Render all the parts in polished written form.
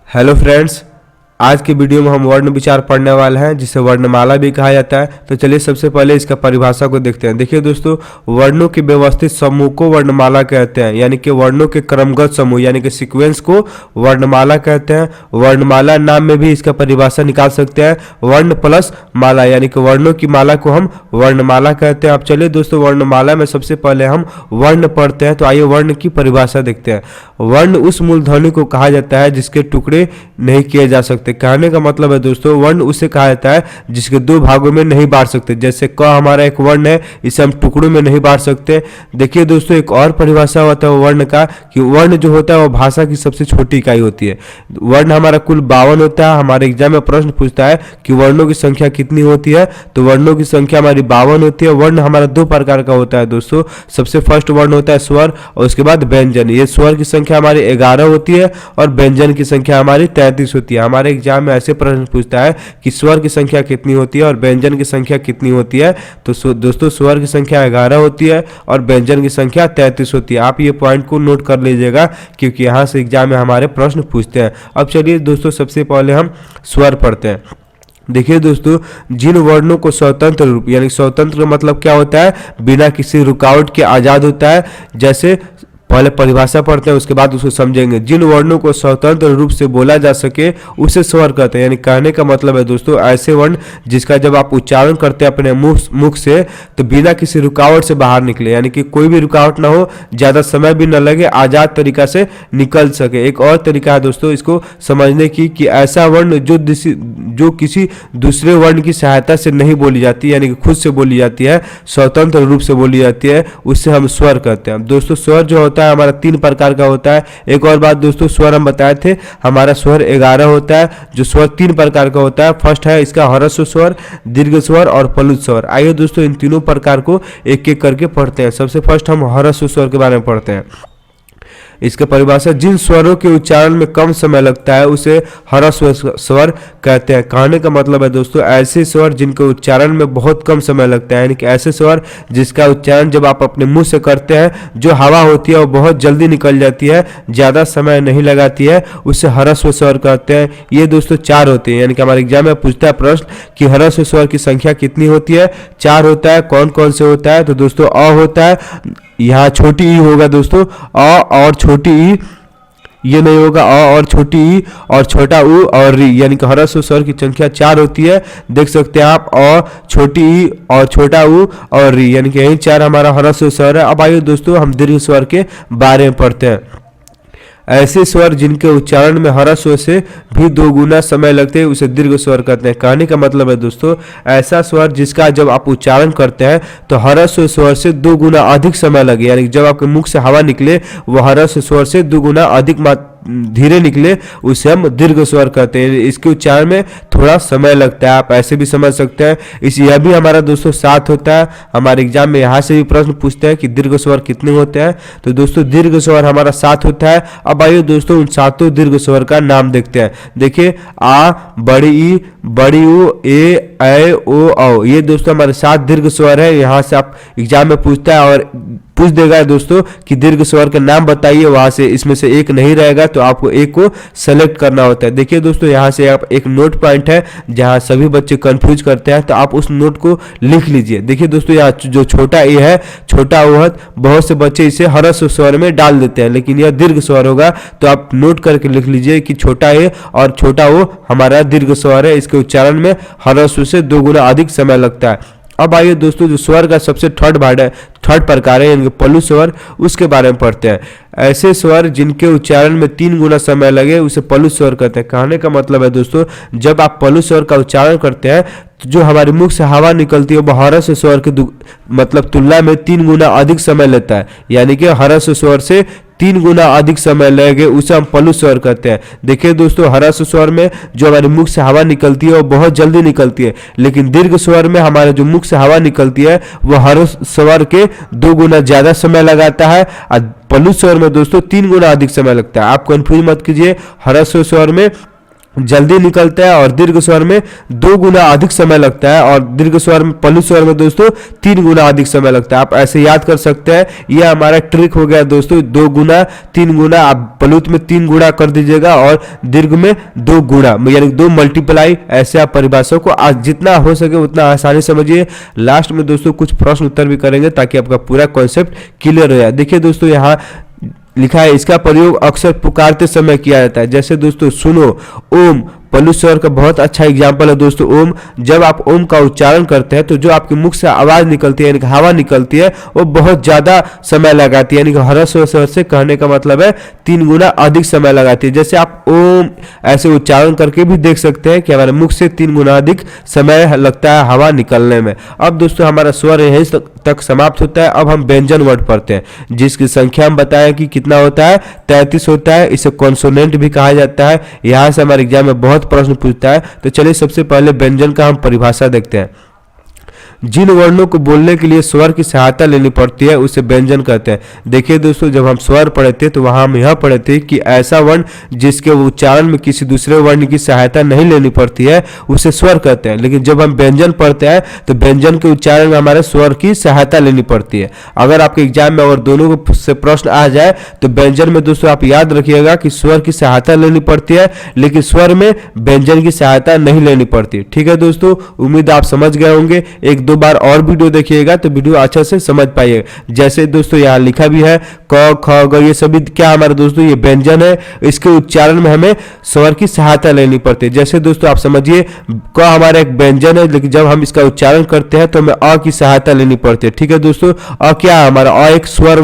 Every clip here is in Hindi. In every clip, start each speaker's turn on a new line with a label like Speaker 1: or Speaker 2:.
Speaker 1: हेलो फ्रेंड्स, आज के वीडियो में हम वर्ण विचार पढ़ने वाले हैं जिसे वर्णमाला भी कहा जाता है। तो चलिए सबसे पहले इसका परिभाषा को देखते हैं। देखिए दोस्तों, वर्णों के व्यवस्थित समूह को वर्णमाला कहते हैं, यानी कि वर्णों के क्रमगत समूह यानी कि सीक्वेंस को वर्णमाला कहते हैं। वर्णमाला नाम में भी इसका परिभाषा निकाल सकते हैं, वर्ण प्लस माला, यानी कि वर्णों की माला को हम वर्णमाला कहते हैं। अब चलिए दोस्तों, वर्णमाला में सबसे पहले हम वर्ण पढ़ते हैं। तो आइए वर्ण की परिभाषा देखते हैं। वर्ण उस मूलध्वनि को कहा जाता है जिसके टुकड़े नहीं किए जा सकते। कहने का मतलब है दोस्तों, वर्ण उसे कहा जाता है जिसके दो भागों में नहीं बांट सकते। जैसे क हमारा एक वर्ण है, इसे हम टुकड़ों में नहीं बांट सकते। देखिए दोस्तों, एक और परिभाषा होता है वर्ण का कि वर्ण जो होता है वो भाषा की सबसे छोटी इकाई होती है। वर्ण हमारा कुल 52 होता है। हमारे एग्जाम में प्रश्न पूछता है कि वर्णों की संख्या कितनी होती है, तो वर्णों की संख्या हमारी 52 होती है। वर्ण हमारा दो प्रकार का होता है दोस्तों। सबसे फर्स्ट वर्ण होता है स्वर और उसके बाद व्यंजन। ये स्वर की संख्या हमारी 11 होती है और व्यंजन की संख्या हमारी 33 होती है। हमारे एग्जाम में ऐसे प्रश्न पूछता है कि स्वर की संख्या कितनी होती है और व्यंजन की संख्या कितनी होती है। तो दोस्तों, स्वर की संख्या 11 होती है और व्यंजन की संख्या 33 होती है। आप ये पॉइंट को नोट कर लीजिएगा क्योंकि यहाँ से एग्जाम में हमारे प्रश्न पूछते हैं। अब चलिए दोस्तों, सबसे पहले हम स्वर पढ़ते हैं। देखिए दोस्तों, जिन वर्णों को स्वतंत्र रूप यानी स्वतंत्र मतलब क्या होता है, बिना किसी रुकावट के आजाद होता है। जैसे पहले परिभाषा पढ़ते हैं, उसके बाद उसको समझेंगे। जिन वर्णों को स्वतंत्र रूप से बोला जा सके उसे स्वर कहते हैं। यानी कहने का मतलब है दोस्तों, ऐसे वर्ण जिसका जब आप उच्चारण करते हैं अपने मुख से तो बिना किसी रुकावट से बाहर निकले, यानी कि कोई भी रुकावट ना हो, ज़्यादा समय भी न लगे, आज़ाद तरीका से निकल सके। एक और तरीका है दोस्तों इसको समझने की कि ऐसा वर्ण जो किसी दूसरे वर्ण की सहायता से नहीं बोली जाती, यानी कि खुद से बोली जाती है, स्वतंत्र रूप से बोली जाती है, उससे हम स्वर कहते हैं। दोस्तों, स्वर जो होता है हमारा 3 प्रकार का होता है। एक और बात दोस्तों, स्वर हम बताए थे, हमारा स्वर 11 होता है। जो स्वर 3 प्रकार का होता है, फर्स्ट है इसका ह्रस्व स्वर, दीर्घ स्वर और प्लुत स्वर। आइए दोस्तों, इन तीनों प्रकार को एक एक करके पढ़ते हैं। सबसे फर्स्ट हम ह्रस्व स्वर के बारे में पढ़ते हैं। इसका परिभाषा, जिन स्वरों के उच्चारण में कम समय लगता है उसे ह्रस्व स्वर कहते हैं। कहने का मतलब है दोस्तों, ऐसे स्वर जिनके उच्चारण में बहुत कम समय लगता है, यानी कि ऐसे स्वर जिसका उच्चारण जब आप अपने मुंह से करते हैं, जो हवा होती है वो बहुत जल्दी निकल जाती है, ज़्यादा समय नहीं लगाती है, उसे ह्रस्व स्वर कहते हैं। ये दोस्तों 4 होते हैं। यानी कि हमारे एग्जाम में पूछता है प्रश्न कि ह्रस्व स्वर की संख्या कितनी होती है। 4 होता है। कौन कौन से होता है? तो दोस्तों, अ होता है, यहाँ छोटी ई होगा दोस्तों, अ और छोटी ई, ये नहीं होगा, अ और छोटी ई और छोटा ऊ और री, यानी कि ह्रस्व स्वर की संख्या 4 होती है। देख सकते हैं आप, अ, छोटी ई और छोटा ऊ और री, यानी कि यही 4 हमारा ह्रस्व स्वर है। अब आइए दोस्तों, हम दीर्घ स्वर के बारे में पढ़ते हैं। ऐसे स्वर जिनके उच्चारण में ह्रस्व से भी 2 गुना समय लगते हैं उसे दीर्घ स्वर कहते हैं। कहने का मतलब है दोस्तों, ऐसा स्वर जिसका जब आप उच्चारण करते हैं तो ह्रस्व स्वर से 2 गुना अधिक समय लगे, यानी जब आपके मुख से हवा निकले वो ह्रस्व स्वर से 2 गुना अधिक धीरे निकले, उसे हम दीर्घ स्वर कहते हैं। इसके उच्चारण में थोड़ा समय लगता है, आप ऐसे भी समझ सकते हैं। यह भी हमारा दोस्तों 7 होता है। हमारे एग्जाम में यहाँ से भी प्रश्न पूछते हैं कि दीर्घ स्वर कितने होते हैं, तो दोस्तों दीर्घ स्वर हमारा 7 होता है। अब आइए दोस्तों, उन 7 दीर्घ स्वर का नाम देखते हैं। देखिए, आ, बड़ी ई, बड़ी ऊ, ए, ऐ, ओ, औ, ये दोस्तों हमारे 7 दीर्घ स्वर है। यहाँ से आप एग्जाम में पूछता है और पूछ देगा दोस्तों कि दीर्घ स्वर का नाम बताइए, वहां से इसमें से एक नहीं रहेगा तो आपको एक को सेलेक्ट करना होता है। देखिए दोस्तों, यहाँ से आप एक नोट पॉइंट है जहाँ सभी बच्चे कंफ्यूज करते हैं, तो आप उस नोट को लिख लीजिए। देखिए दोस्तों, यहाँ जो छोटा ए है, छोटा ओ है, बहुत से बच्चे इसे ह्रस्व स्वर में डाल देते हैं, लेकिन यह दीर्घ स्वर होगा, तो आप नोट करके लिख लीजिए कि छोटा ए और छोटा ओ हमारा दीर्घ स्वर है। इसके उच्चारण में ह्रस्व से 2 गुना अधिक समय लगता है। अब आइए दोस्तों, जो स्वर का सबसे थर्ड प्रकार है यानी प्लुत स्वर, उसके बारे में पढ़ते हैं। ऐसे स्वर जिनके उच्चारण में 3 गुना समय लगे उसे प्लुत स्वर कहते हैं। कहने का मतलब है दोस्तों, जब आप प्लुत स्वर का उच्चारण करते हैं तो जो हमारे मुख से हवा निकलती है वो ह्रस्व स्वर के मतलब तुलना में 3 गुना अधिक समय लेता है, यानी कि ह्रस्व स्वर से 3 गुना अधिक समय लगेगा, उसे हम प्लुत स्वर कहते हैं। देखिए दोस्तों, ह्रस्व स्वर में जो हमारे मुख से हवा निकलती है वो बहुत जल्दी निकलती है, लेकिन दीर्घ स्वर में हमारे जो मुख से हवा निकलती है वो ह्रस्व स्वर के 2 गुना ज्यादा समय लगाता है और प्लुत स्वर में दोस्तों 3 गुना अधिक समय लगता है। आप कंफ्यूज मत कीजिए, ह्रस्व स्वर में जल्दी निकलता है और दीर्घ स्वर में 2 गुना अधिक समय लगता है और दीर्घ स्वर में प्लुत स्वर में दोस्तों 3 गुना अधिक समय लगता है। आप ऐसे याद कर सकते हैं, यह हमारा ट्रिक हो गया दोस्तों। 2 गुना 3 गुना, आप प्लुत में 3 गुना कर दीजिएगा और दीर्घ में 2 गुना, यानी 2 मल्टीप्लाई। ऐसे आप परिभाषा को आज जितना हो सके उतना आसानी समझिए। लास्ट में दोस्तों कुछ प्रश्न उत्तर भी करेंगे ताकि आपका पूरा कॉन्सेप्ट क्लियर हो जाए। देखिए दोस्तों, यहाँ लिखा है इसका प्रयोग अक्सर पुकारते समय किया जाता है। जैसे दोस्तों सुनो, ओम प्लुत स्वर का बहुत अच्छा एग्जाम्पल है दोस्तों ओम। जब आप ओम का उच्चारण करते हैं तो जो आपके मुख से आवाज निकलती है, यानी कि हवा निकलती है, वो बहुत ज्यादा समय लगाती है, यानी कि ह्रस्व स्वर से कहने का मतलब है 3 गुना अधिक समय लगाती है। जैसे आप ओम ऐसे उच्चारण करके भी देख सकते हैं कि हमारे मुख से 3 गुना अधिक समय लगता है हवा निकलने में। अब दोस्तों हमारा स्वर यहीं तक समाप्त होता है। अब हम व्यंजन वर्ड पढ़ते हैं, जिसकी संख्या हम बताएं कि कितना होता है, 33 होता है। इसे कॉन्सोनेंट भी कहा जाता है। यहाँ से हमारे एग्जाम में बहुत प्रश्न पूछता है। तो चलिए सबसे पहले व्यंजन का हम परिभाषा देखते हैं। जिन वर्णों को बोलने के लिए स्वर की सहायता लेनी पड़ती है उसे व्यंजन कहते हैं। देखिए दोस्तों, जब हम स्वर पढ़े थे तो वहां हम यह पढ़े थे कि ऐसा वर्ण जिसके उच्चारण में किसी दूसरे वर्ण की सहायता नहीं लेनी पड़ती है उसे स्वर कहते हैं। लेकिन जब हम व्यंजन पढ़ते हैं तो व्यंजन के उच्चारण में हमारे स्वर की सहायता लेनी पड़ती है। अगर आपके एग्जाम में और दोनों से प्रश्न आ जाए तो व्यंजन में दोस्तों आप याद रखिएगा कि स्वर की सहायता लेनी पड़ती है, लेकिन स्वर में व्यंजन की सहायता नहीं लेनी पड़ती। ठीक है दोस्तों, उम्मीद आप समझ गए होंगे। एक 2 बार और वीडियो देखिएगा तो वीडियो अच्छे से समझ पाइएगा। जैसे दोस्तों यहाँ लिखा भी है क ख ग, ये सभी क्या हमारे दोस्तों ये व्यंजन है। इसके उच्चारण में हमें स्वर की सहायता लेनी पड़ती है। जैसे दोस्तों आप समझिए क हमारा एक व्यंजन है, लेकिन जब हम इसका उच्चारण करते हैं तो हमें अ की सहायता लेनी पड़ती है। ठीक है दोस्तों, अ क्या है हमारा, अ एक स्वर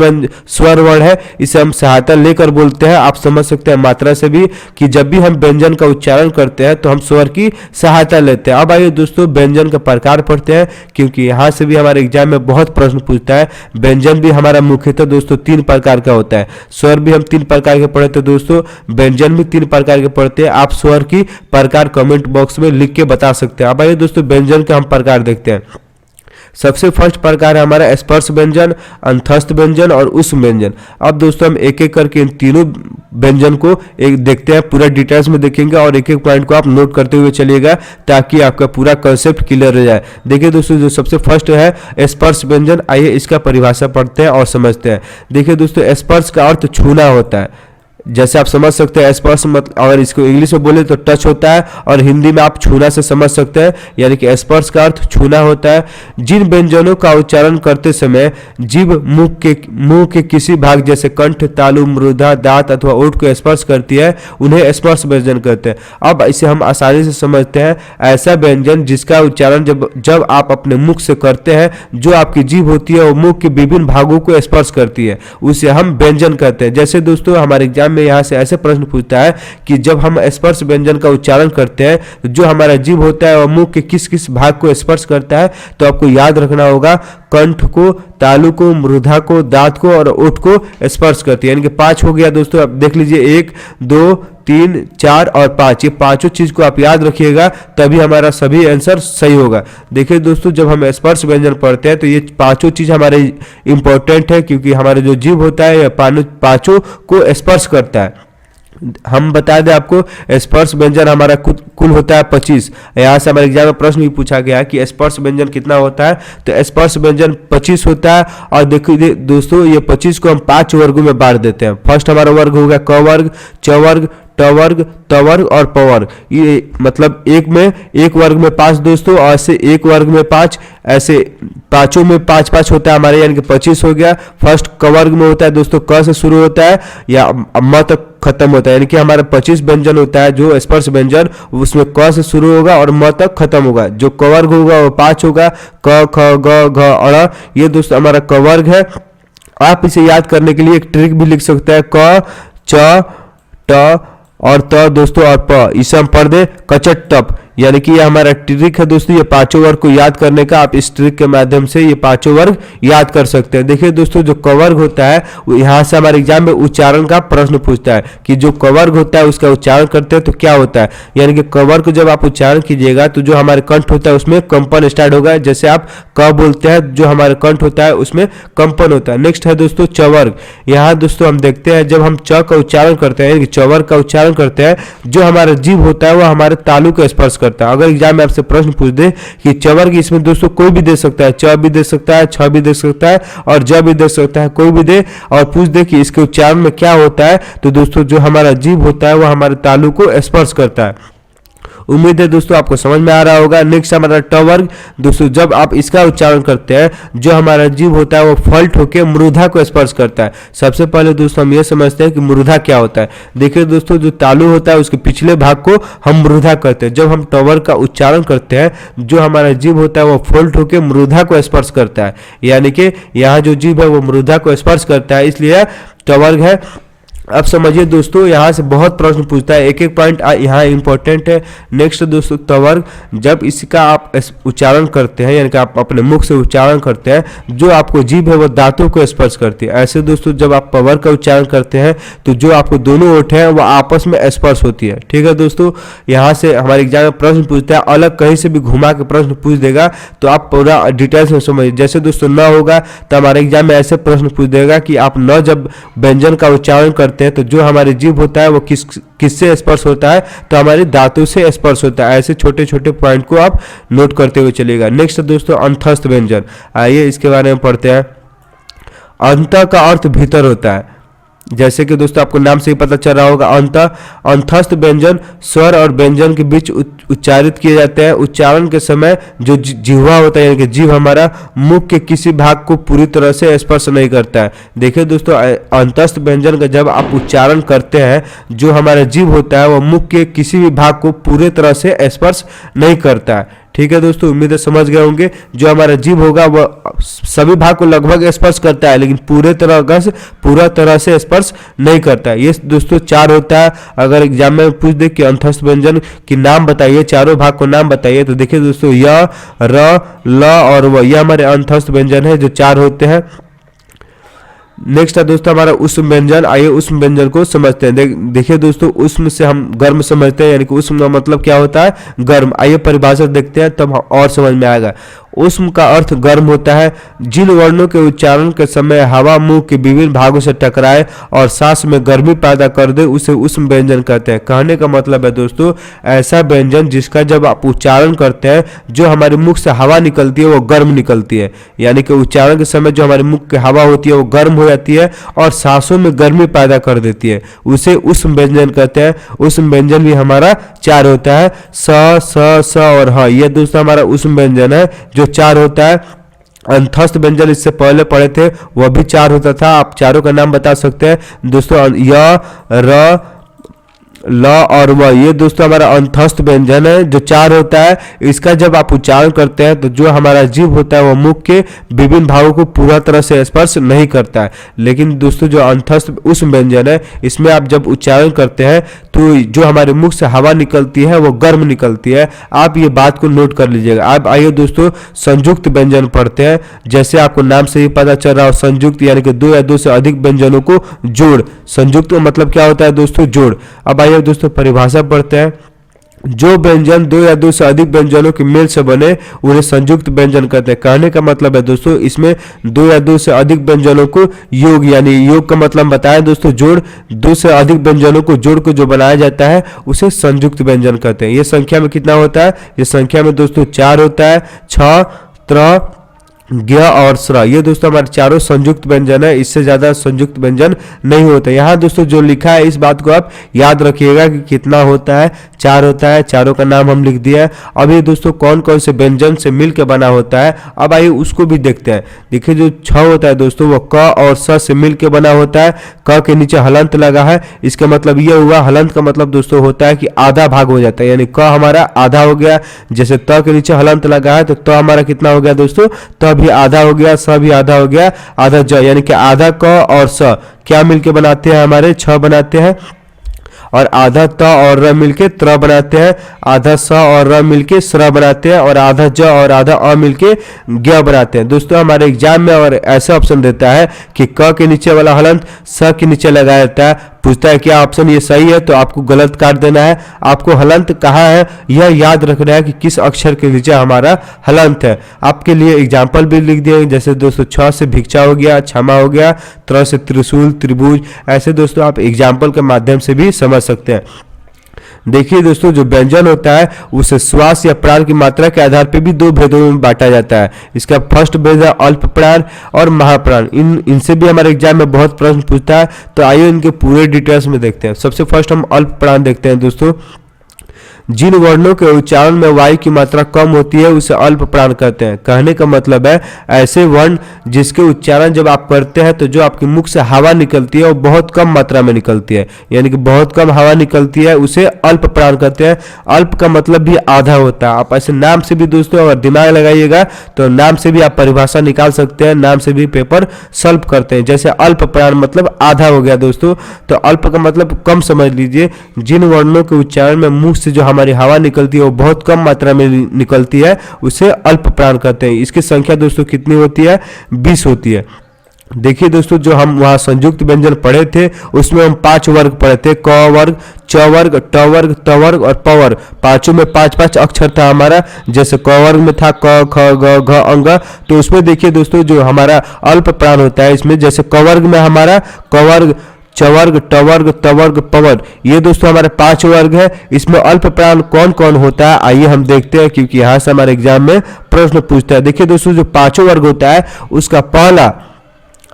Speaker 1: वर्ण है, इसे हम सहायता लेकर बोलते हैं। आप समझ सकते हैं मात्रा से भी कि जब भी हम व्यंजन का उच्चारण करते हैं तो हम स्वर की सहायता लेते हैं। अब आइए दोस्तों व्यंजन का प्रकार पढ़ते हैं, क्योंकि यहाँ से भी हमारे एग्जाम में बहुत प्रश्न पूछता है। व्यंजन भी हमारा मुख्यतः दोस्तों 3 प्रकार का होता है। स्वर भी हम 3 प्रकार के पढ़े थे दोस्तों, व्यंजन भी 3 प्रकार के पढ़ते हैं। आप स्वर की प्रकार कमेंट बॉक्स में लिख के बता सकते हैं। अब आइए दोस्तों व्यंजन का हम प्रकार देखते हैं। सबसे फर्स्ट प्रकार है हमारा स्पर्श व्यंजन, अंतस्थ व्यंजन और उष्म व्यंजन। अब दोस्तों हम एक एक करके इन तीनों व्यंजन को एक देखते हैं, पूरा डिटेल्स में देखेंगे और एक एक पॉइंट को आप नोट करते हुए चलिएगा ताकि आपका पूरा कंसेप्ट क्लियर हो जाए। देखिए दोस्तों, जो सबसे फर्स्ट है स्पर्श व्यंजन, आइए इसका परिभाषा पढ़ते हैं और समझते हैं। देखिए दोस्तों, स्पर्श का अर्थ छूना होता है। जैसे आप समझ सकते हैं स्पर्श मतलब, अगर इसको इंग्लिश में बोले तो टच होता है और हिंदी में आप छूना से समझ सकते हैं, यानी कि स्पर्श का अर्थ छूना होता है। जिन व्यंजनों का उच्चारण करते समय जीभ मुंह के किसी भाग जैसे कंठ, तालु, मृदा, दांत अथवा ओठ को स्पर्श करती है उन्हें स्पर्श व्यंजन कहते हैं। अब इसे हम आसानी से समझते हैं। ऐसा व्यंजन जिसका उच्चारण जब आप अपने मुख से करते हैं, जो आपकी जीभ होती है वो मुख के विभिन्न भागों को स्पर्श करती है, उसे हम व्यंजन कहते हैं। जैसे दोस्तों हमारे एग्जाम में यहाँ से ऐसे प्रश्न पूछता है कि जब हम स्पर्श व्यंजन का उच्चारण करते हैं तो जो हमारा जीभ होता है वह मुंह के किस किस भाग को स्पर्श करता है, तो आपको याद रखना होगा कंठ को, तालु को, मृदा को, दांत को और ओठ को स्पर्श करती है, यानी कि 5 हो गया दोस्तों। आप देख लीजिए 1 2 3 4 और 5, ये पांचों चीज को आप याद रखिएगा तभी हमारा सभी आंसर सही होगा। देखिए दोस्तों, जब हम स्पर्श व्यंजन पढ़ते हैं तो ये पांचों चीज हमारे इंपॉर्टेंट है, क्योंकि हमारे जो जीभ होता है पांचों को स्पर्श करता है। हम बता दें आपको, स्पर्श व्यंजन हमारा कुल होता है 25। यहाँ से हमारे एग्जाम में प्रश्न भी पूछा गया कि स्पर्श व्यंजन कितना होता है, तो स्पर्श व्यंजन 25 होता है। और देखिए दोस्तों, ये 25 को हम 5 वर्गों में बांट देते हैं। फर्स्ट हमारा वर्ग होगा क वर्ग, च वर्ग, ट वर्ग, त वर्ग और प वर्ग। ये मतलब एक वर्ग में 5 दोस्तों, और ऐसे एक वर्ग में 5, ऐसे पांचों में 5-5 होता है हमारे, यानी कि 25 हो गया। फर्स्ट क वर्ग में होता है दोस्तों, क से शुरू होता है या म तक खत्म होता है, यानी कि हमारा 25 व्यंजन होता है जो स्पर्श व्यंजन, उसमें क से शुरू होगा और म तक खत्म होगा। जो क वर्ग होगा वो 5 होगा, क ख ग घ अ, ये दोस्तों हमारा क वर्ग है। आप इसे याद करने के लिए एक ट्रिक भी लिख सकते हैं, क च ट और त दोस्तों और प, इसे हम पढ़ दे कचट टप, यानी कि ये हमारा ट्रिक है दोस्तों, ये पांचों वर्ग को याद करने का। आप इस ट्रिक के माध्यम से ये पांचों वर्ग याद कर सकते हैं। देखिए दोस्तों, जो क वर्ग होता है वो यहाँ से हमारे एग्जाम में उच्चारण का प्रश्न पूछता है कि जो क वर्ग होता है उसका उच्चारण करते हैं तो क्या होता है। यानी कि क वर्ग को जब आप उच्चारण कीजिएगा तो जो हमारे कंठ होता है उसमें कंपन स्टार्ट होगा। जैसे आप क बोलते हैं, जो हमारे कंठ होता है उसमें कंपन होता है। नेक्स्ट है दोस्तों च वर्ग। यहाँ दोस्तों हम देखते हैं जब हम च का उच्चारण करते हैं, यानी कि च वर्ग का उच्चारण करते हैं, जो हमारा जीभ होता है वो हमारे तालु को स्पर्श करता है। अगर एग्जाम में आपसे प्रश्न पूछ दे कि च वर्ग, इसमें दोस्तों कोई भी दे सकता है, च भी दे सकता है, छ भी दे सकता है और ज भी दे सकता है, कोई भी दे और पूछ दे कि इसके उच्चारण में क्या होता है, तो दोस्तों जो हमारा जीभ होता है वो हमारे तालु को स्पर्श करता है। उम्मीद है दोस्तों आपको समझ में आ रहा होगा। नेक्स्ट हमारा ट वर्ग। दोस्तों जब आप इसका उच्चारण करते हैं, जो हमारा जीभ होता है वो फल्ट होकर मृदा को स्पर्श करता है। सबसे पहले दोस्तों हम ये समझते हैं कि मृदा क्या होता है। देखिए दोस्तों, जो तालु होता है उसके पिछले भाग को हम मृदा कहते हैं। जब हम ट वर्ग का उच्चारण करते हैं, जो हमारा जीभ होता है वो फल्ट होकर मृदा को स्पर्श करता है। यानी कि यहाँ जो जीभ है वो मृदा को स्पर्श करता है, इसलिए ट वर्ग है। अब समझिए दोस्तों, यहाँ से बहुत प्रश्न पूछता है, एक एक पॉइंट यहाँ इंपॉर्टेंट है। नेक्स्ट दोस्तों त वर्ग। जब इसका आप उच्चारण करते हैं, यानी कि आप अपने मुख से उच्चारण करते हैं, जो आपको जीभ है वो दांतों को स्पर्श करती है। ऐसे दोस्तों जब आप प वर्ग का उच्चारण करते हैं तो जो आपको दोनों ओठ हैं वो आपस में स्पर्श होती है। ठीक है दोस्तों, यहाँ से हमारे एग्जाम में प्रश्न पूछता है, अलग कहीं से भी घुमा के प्रश्न पूछ देगा तो आप पूरा डिटेल्स में समझिए। जैसे दोस्तों न होगा तो हमारे एग्जाम में ऐसे प्रश्न पूछ देगा कि आप न जब व्यंजन का उच्चारण करते हैं तो जो हमारी जीभ होता है वो किससे स्पर्श होता है, तो हमारे दांतों से स्पर्श होता है। ऐसे छोटे छोटे पॉइंट को आप नोट करते हुए चलेगा। नेक्स्ट दोस्तों अंतस्थ व्यंजन। आइए इसके बारे में पढ़ते हैं। अंत का अर्थ भीतर होता है। जैसे कि दोस्तों आपको नाम से ही पता चल रहा होगा, अंतस्थ व्यंजन स्वर और व्यंजन के बीच उच्चारित किए जाते हैं। उच्चारण के समय जो जिह्वा होता है, यानी कि जीभ हमारा मुख के किसी भाग को पूरी तरह से स्पर्श नहीं करता है। देखिए दोस्तों, अंतस्थ व्यंजन का जब आप उच्चारण करते हैं, जो हमारा जीभ होता है वो मुख के किसी भी भाग को पूरे तरह से स्पर्श नहीं करता है। ठीक है दोस्तों, उम्मीद है समझ गए होंगे। जो हमारा जीभ होगा वह सभी भाग को लगभग स्पर्श करता है, लेकिन पूरा तरह से स्पर्श नहीं करता है। ये दोस्तों चार होता है। अगर एग्जाम में पूछ दे कि अंतस्थ व्यंजन की नाम बताइए, चारों भाग को नाम बताइए, तो देखिए दोस्तों य, र, ल और व, यह हमारे अंतस्थ व्यंजन है जो चार होते हैं। नेक्स्ट है दोस्तों हमारा उष्म व्यंजन। आइए उष्म व्यंजन को समझते हैं। देखिए दोस्तों, उष्म से हम गर्म समझते हैं, यानी कि उष्म का मतलब क्या होता है, गर्म। आइए परिभाषा देखते हैं तब और समझ में आएगा। उष्म का अर्थ गर्म होता है। जिन वर्णों के उच्चारण के समय हवा मुंह के विभिन्न भागों से टकराए और सांस में गर्मी पैदा कर दे, उसे उष्म व्यंजन कहते हैं। कहने का मतलब है दोस्तों, ऐसा व्यंजन जिसका जब आप उच्चारण करते हैं, जो हमारे मुख से हवा निकलती है वो गर्म निकलती है। यानी कि उच्चारण के समय जो हमारे मुख की हवा होती है वो गर्म हो जाती है और सांसों में गर्मी पैदा कर देती है, उसे उष्म व्यंजन कहते हैं। उष्म व्यंजन भी हमारा चार होता है, स और ह। यह दोस्तों हमारा उष्म व्यंजन है जो चार होता है। अंतस्थ व्यंजन इससे पहले पढ़े थे, वह भी चार होता था। आप चारों का नाम बता सकते हैं दोस्तों, य, र, ल और व। ये दोस्तों हमारा अंतस्थ व्यंजन है जो चार होता है। इसका जब आप उच्चारण करते हैं तो जो हमारा जीभ होता है वो मुख के विभिन्न भागों को पूरा तरह से स्पर्श नहीं करता है। लेकिन दोस्तों जो अंतस्थ उष्म व्यंजन है, इसमें आप जब उच्चारण करते हैं तो जो हमारे मुख से हवा निकलती है वो गर्म निकलती है। आप ये बात को नोट कर लीजिएगा। अब आइए दोस्तों संयुक्त व्यंजन पढ़ते हैं। जैसे आपको नाम से ही पता चल रहा हो, संयुक्त यानी कि दो या दो से अधिक व्यंजनों को जोड़। संयुक्त का मतलब क्या होता है दोस्तों, जोड़। अब आइए दोस्तों परिभाषा पढ़ते हैं। जो व्यंजन दो या दो से अधिक व्यंजनों के मेल से बने उन्हें संयुक्त व्यंजन कहते हैं। कहने का मतलब है दोस्तों, इसमें दो या दो से अधिक व्यंजनों को योग, यानी योग का मतलब बताएं दोस्तों जोड़। दो से अधिक व्यंजनों को जोड़ को जो बनाया जाता है उसे संयुक्त व्यंजन कहते हैं। ये संख्या में कितना होता है, ये संख्या में दोस्तों चार होता है, छ, त्र, ज्ञ और स्र। ये दोस्तों हमारे चारों संयुक्त व्यंजन है, इससे ज्यादा संयुक्त व्यंजन नहीं होता। यहाँ दोस्तों जो लिखा है इस बात को आप याद रखिएगा कि कितना होता है, चार होता है। चारों का नाम हम लिख दिया है। अब ये दोस्तों कौन कौन से व्यंजन से मिलकर बना होता है, अब आइए उसको भी देखते हैं। देखिए जो छ होता है दोस्तों वो क और स से मिलकर बना होता है। क के नीचे हलंत लगा है, इसका मतलब ये हुआ, हलंत का मतलब दोस्तों होता है कि आधा भाग हो जाता है, यानी क हमारा आधा हो गया। जैसे त के नीचे हलंत लगा है तो त हमारा कितना हो गया दोस्तों, त भी आधा हो गया, स भी आधा हो गया, आधा ज, यानी कि आधा क और स क्या मिलके बनाते हैं, हमारे छ बनाते हैं। और आधा त और र मिलके त्र बनाते हैं, आधा स और र मिलके स्र बनाते हैं और आधा ज और आधा अ मिलके ज्ञ बनाते हैं। दोस्तों हमारे एग्जाम में और ऐसा ऑप्शन देता है कि क के नीचे वाला हलंत स के नीचे लगाया जाता है, पूछता है क्या ऑप्शन ये सही है, तो आपको गलत काट देना है। आपको हलंत कहाँ है यह याद रखना है कि किस अक्षर के नीचे हमारा हलंत है। आपके लिए एग्जाम्पल भी लिख दिए, जैसे दोस्तों छ से भिक्षा हो गया, क्षमा हो गया, त्र से त्रिशूल, त्रिभुज, ऐसे दोस्तों आप एग्जाम्पल के माध्यम से भी समझ सकते हैं। देखिए दोस्तों, जो व्यंजन होता है उसे श्वास या प्राण की मात्रा के आधार पर भी दो भेदों में बांटा जाता है। इसका फर्स्ट भेद है अल्प प्राण और महाप्राण। इनसे भी हमारे एग्जाम में बहुत प्रश्न पूछता है, तो आइए इनके पूरे डिटेल्स में देखते हैं। सबसे फर्स्ट हम अल्प प्राण देखते हैं। दोस्तों जिन वर्णों के उच्चारण में वायु की मात्रा कम होती है उसे अल्प प्राण कहते हैं। कहने का मतलब है ऐसे वर्ण जिसके उच्चारण जब आप करते हैं तो जो आपके मुख से हवा निकलती है वो बहुत कम मात्रा में निकलती है, यानी कि बहुत कम हवा निकलती है, उसे अल्प प्राण कहते हैं। अल्प का मतलब भी आधा होता है। आप ऐसे नाम से भी दोस्तों अगर दिमाग लगाइएगा तो नाम से भी आप परिभाषा निकाल सकते हैं, नाम से भी पेपर सॉल्व करते हैं। जैसे अल्प प्राण मतलब आधा हो गया दोस्तों, तो अल्प का मतलब कम समझ लीजिए। जिन वर्णों के उच्चारण में मुख से जो हमारी हवा निकलती है वो बहुत कम मात्रा में निकलती है, उसे अल्प प्राण कहते हैं। इसकी संख्या दोस्तों कितनी होती है? 20 होती है। देखिए दोस्तों, जो हम वहाँ संयुक्त व्यंजन पढ़े थे उसमें हम 5 वर्ग पढ़े थे, क वर्ग, च वर्ग, ट वर्ग, त वर्ग और प वर्ग। पांचों में 5-5 अक्षर था हमारा। जैसे क वर्ग में था क, ख, ग, घ, अंग, तो उसमें देखिए दोस्तों जो हमारा अल्प प्राण होता है इसमें, जैसे क वर्ग में हमारा क वर्ग, च वर्ग, ट वर्ग, त वर्ग, प वर्ग, ये दोस्तों हमारे 5 वर्ग है। इसमें अल्प प्राण कौन कौन होता है आइए हम देखते हैं, क्योंकि यहाँ से हमारे एग्जाम में प्रश्न पूछता है। देखिए दोस्तों, जो 5 वर्ग होता है उसका पहला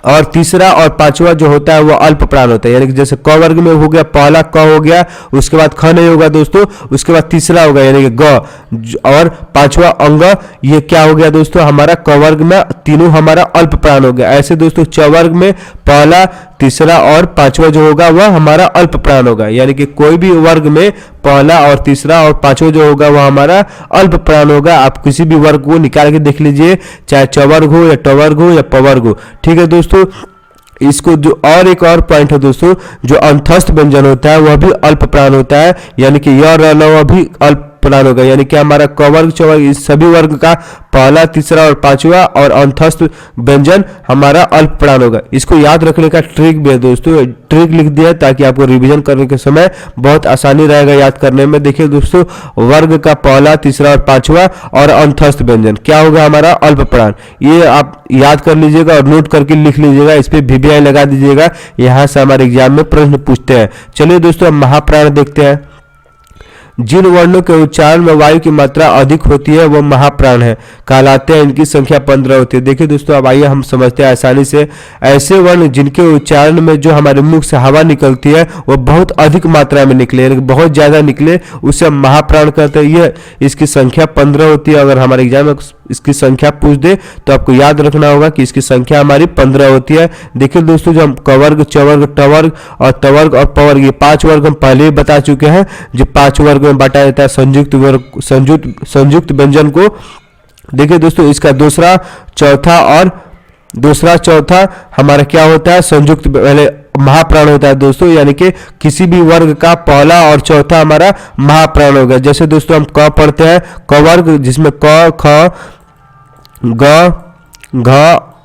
Speaker 1: और तीसरा और पांचवा जो होता है वो अल्प प्राण होता है। यानी कि जैसे क वर्ग में हो गया पहला क हो गया, उसके बाद ख नहीं होगा दोस्तों, उसके बाद तीसरा होगा यानी कि ग, और पांचवा अंग, ये क्या हो गया दोस्तों हमारा क वर्ग में, तीनों हमारा अल्प प्राण हो गया। ऐसे दोस्तों च वर्ग में पहला, तीसरा और पांचवा जो होगा वह हमारा अल्प प्राण होगा। यानी कि कोई भी वर्ग में पहला और तीसरा और पांचवा जो होगा वह हमारा अल्प प्राण होगा। आप किसी भी वर्ग को निकाल के देख लीजिए, चाहे च वर्ग हो या ट वर्ग हो या प वर्ग हो। ठीक है दोस्तों, इसको जो और एक और पॉइंट है दोस्तों, जो अंतस्थ व्यंजन होता है वह भी अल्प प्राण होता है। यानी कि य र ल भी अल्प प्राण होगा। यानी कि हमारा क वर्ग, च वर्ग, इस सभी वर्ग का पहला, तीसरा और पांचवा और अंतस्थ व्यंजन हमारा अल्प प्राण होगा। इसको याद रखने का ट्रिक भी है दोस्तों, ट्रिक लिख दिया ताकि आपको रिवीजन करने के समय बहुत आसानी रहेगा याद करने में। देखिए दोस्तों, वर्ग का पहला, तीसरा और पांचवा और अंतस्थ व्यंजन क्या होगा हमारा अल्प प्राण। ये आप याद कर लीजिएगा और नोट करके लिख लीजिएगा, इस पे VBI लगा दीजिएगा, यहाँ से हमारे एग्जाम में प्रश्न पूछते हैं। चलिए दोस्तों, हम महाप्राण देखते हैं। जिन वर्णों के उच्चारण में वायु की मात्रा अधिक होती है वह महाप्राण है कहलाते हैं। इनकी संख्या 15 होती है। देखिए दोस्तों, अब आइए हम समझते हैं आसानी से। ऐसे वर्ण जिनके उच्चारण में जो हमारे मुख से हवा निकलती है वह बहुत अधिक मात्रा में निकले, यानी बहुत ज्यादा निकले, उसे हम महाप्राण कहते हैं। यह इसकी संख्या 15 होती है। अगर हमारे एग्जाम में इसकी संख्या पूछ दे तो आपको याद रखना होगा कि इसकी संख्या हमारी 15 होती है। देखिए दोस्तों, जो हम क वर्ग, च वर्ग, ट वर्ग और त वर्ग और प वर्ग, ये 5 वर्ग हम पहले ही बता चुके हैं। जो 5 वर्ग में बांटा जाता है संयुक्त वर्ग, संयुक्त व्यंजन को। देखिए दोस्तों, इसका दूसरा, चौथा हमारा क्या होता है संयुक्त, पहले महाप्राण होता है दोस्तों। यानी कि किसी भी वर्ग का पहला और चौथा हमारा महाप्राण होगा। जैसे दोस्तों हम क पढ़ते हैं, क वर्ग जिसमें क, ख, ग, घ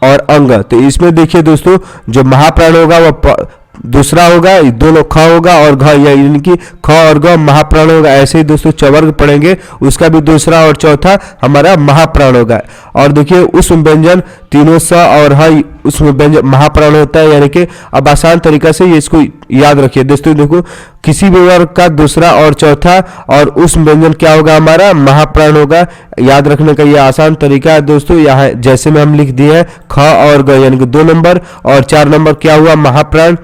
Speaker 1: और अंग, तो इसमें देखिए दोस्तों जो महाप्राण होगा वह दूसरा होगा, दोनों ख होगा और घ, यानी कि ख और ग महाप्राण होगा। ऐसे ही दोस्तों चवर्ग पढ़ेंगे, उसका भी दूसरा और चौथा हमारा महाप्राण होगा। और देखिए उसमें व्यंजन तीनों स और ह, उसमें व्यंजन महाप्राण होता है। यानी कि अब आसान तरीका से ये इसको याद रखिए दोस्तों। देखो, किसी भी वर्ग का दूसरा और चौथा और उस व्यंजन क्या होगा हमारा महाप्राण होगा। याद रखने का ये आसान तरीका है दोस्तों। यहाँ जैसे में हम लिख दिए हैं ख और ग, यानी कि 2 नंबर और 4 नंबर क्या हुआ महाप्राण।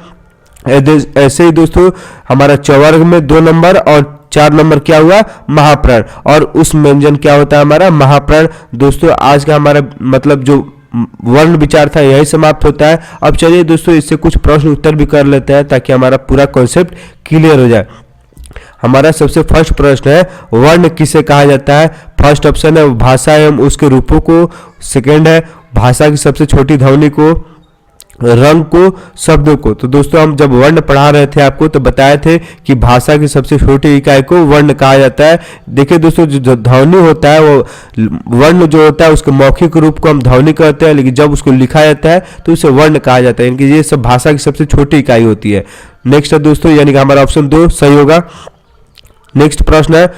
Speaker 1: ऐसे ही दोस्तों हमारा चवर्ग में 2 नंबर और 4 नंबर क्या हुआ महाप्राण, और उस व्यंजन क्या होता है हमारा महाप्राण। दोस्तों आज का हमारा मतलब जो वर्ण विचार था यही समाप्त होता है। अब चलिए दोस्तों इससे कुछ प्रश्न उत्तर भी कर लेते हैं ताकि हमारा पूरा कॉन्सेप्ट क्लियर हो जाए। हमारा सबसे फर्स्ट प्रश्न है, वर्ण किसे कहा जाता है। फर्स्ट ऑप्शन है भाषा एवं उसके रूपों को। सेकेंड है भाषा की सबसे छोटी ध्वनि को। रंग को, शब्दों को। तो दोस्तों हम जब वर्ण पढ़ा रहे थे आपको तो बताए थे कि भाषा की सबसे छोटी इकाई को वर्ण कहा जाता है। देखिए दोस्तों जो ध्वनि होता है वो वर्ण जो होता है उसके मौखिक रूप को हम ध्वनि कहते हैं, लेकिन जब उसको लिखा जाता है तो उसे वर्ण कहा जाता है। यानी कि ये सब भाषा की सबसे छोटी इकाई होती है। नेक्स्ट है दोस्तों, यानी कि हमारा ऑप्शन 2 सही होगा। नेक्स्ट प्रश्न है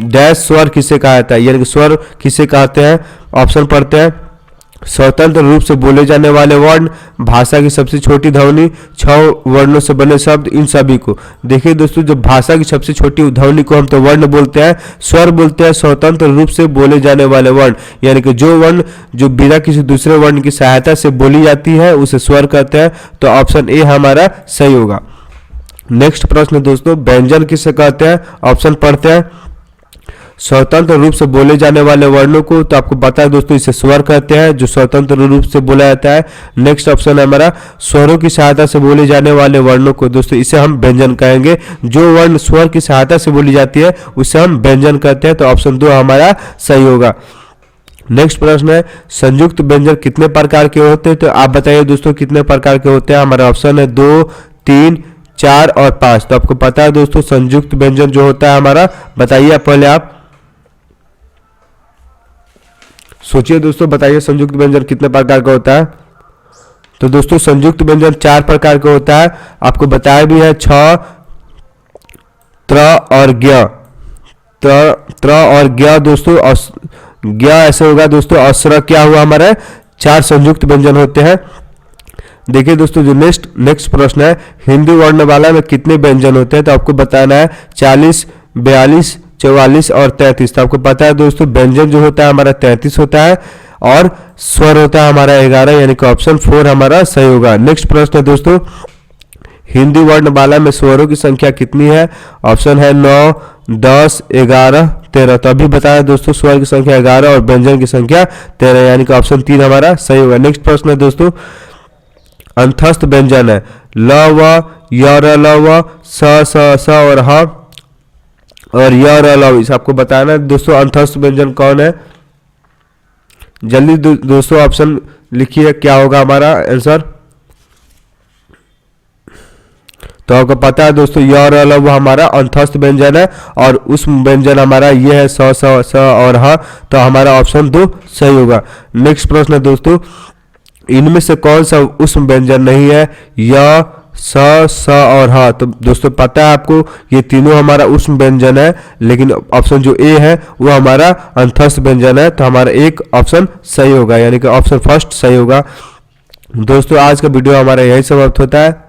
Speaker 1: डैश स्वर किसे कहा जाता है, यानी कि स्वर किसे कहते हैं। ऑप्शन पढ़ते हैं। स्वतंत्र रूप से बोले जाने वाले वर्ण, भाषा की सबसे छोटी ध्वनि, 6 वर्णों से बने शब्द, इन सभी को। देखिए दोस्तों जो भाषा की सबसे छोटी ध्वनि को हम तो वर्ण बोलते हैं, स्वर बोलते हैं स्वतंत्र रूप से बोले जाने वाले वर्ण, यानी कि जो वर्ण जो बिना किसी दूसरे वर्ण की सहायता से बोली जाती है उसे स्वर कहते हैं। तो ऑप्शन ए हमारा सही होगा। नेक्स्ट प्रश्न दोस्तों, व्यंजन किसे कहते हैं। ऑप्शन पढ़ते हैं। स्वतंत्र रूप से बोले जाने वाले वर्णों को तो आपको पता है दोस्तों इसे स्वर कहते हैं, जो स्वतंत्र रूप से बोला जाता है। नेक्स्ट ऑप्शन है हमारा स्वरों की सहायता से बोले जाने वाले वर्णों को, दोस्तों इसे हम व्यंजन कहेंगे। जो वर्ण स्वर की सहायता से बोली जाती है उसे हम व्यंजन कहते हैं। तो ऑप्शन 2 हमारा सही होगा। नेक्स्ट प्रश्न है संयुक्त व्यंजन कितने प्रकार के होते हैं। तो आप बताइए दोस्तों कितने प्रकार के होते हैं। हमारा ऑप्शन है 2, 3, 4 और 5। तो आपको पता है दोस्तों संयुक्त व्यंजन जो होता है हमारा, बताइए पहले आप सोचिए दोस्तों, बताइए संयुक्त व्यंजन कितने प्रकार का होता है। तो दोस्तों संयुक्त व्यंजन 4 प्रकार का होता है। आपको बताया भी है छ, त्र और ज्ञ। त्र और ज्ञ दोस्तों, ज्ञ ऐसे होगा दोस्तों। अस्र क्या हुआ हमारा, 4 संयुक्त व्यंजन होते हैं। देखिए दोस्तों जो नेक्स्ट प्रश्न है हिंदी वर्णमाला में कितने व्यंजन होते हैं। तो आपको बताना है 40, 42, 44 और 33। तो आपको पता है दोस्तों व्यंजन जो होता है हमारा 33 होता है और स्वर होता है हमारा 11, यानी कि ऑप्शन 4 हमारा सही होगा। नेक्स्ट प्रश्न है दोस्तों हिंदी वर्णमाला में स्वरों की संख्या कितनी है। ऑप्शन है 9, 10, 11, 13। तो अभी बताया दोस्तों स्वर की संख्या 11 और व्यंजन की संख्या 13, यानी कि ऑप्शन 3 हमारा सही होगा। नेक्स्ट प्रश्न है दोस्तों अंतस्थ व्यंजन है ल, व, य, र, ल, व, स और ह और य, र, ल। इसे आपको बताना है दोस्तों अंतस्थ व्यंजन कौन है। जल्दी दोस्तों ऑप्शन लिखिए क्या होगा हमारा आंसर। तो आपको पता है दोस्तों य, र, ल, व हमारा अंतस्थ व्यंजन है और उस व्यंजन हमारा ये है स और ह। तो हमारा ऑप्शन 2 सही होगा। नेक्स्ट प्रश्न है दोस्तों इनमें से कौन सा उस व्यंजन नहीं है, य, स और ह। तो दोस्तों पता है आपको ये तीनों हमारा उष्म व्यंजन है, लेकिन ऑप्शन जो ए है वो हमारा अंतस्थ व्यंजन है। तो हमारा एक ऑप्शन सही होगा, यानी कि ऑप्शन फर्स्ट सही होगा। दोस्तों आज का वीडियो हमारा यही समाप्त होता है।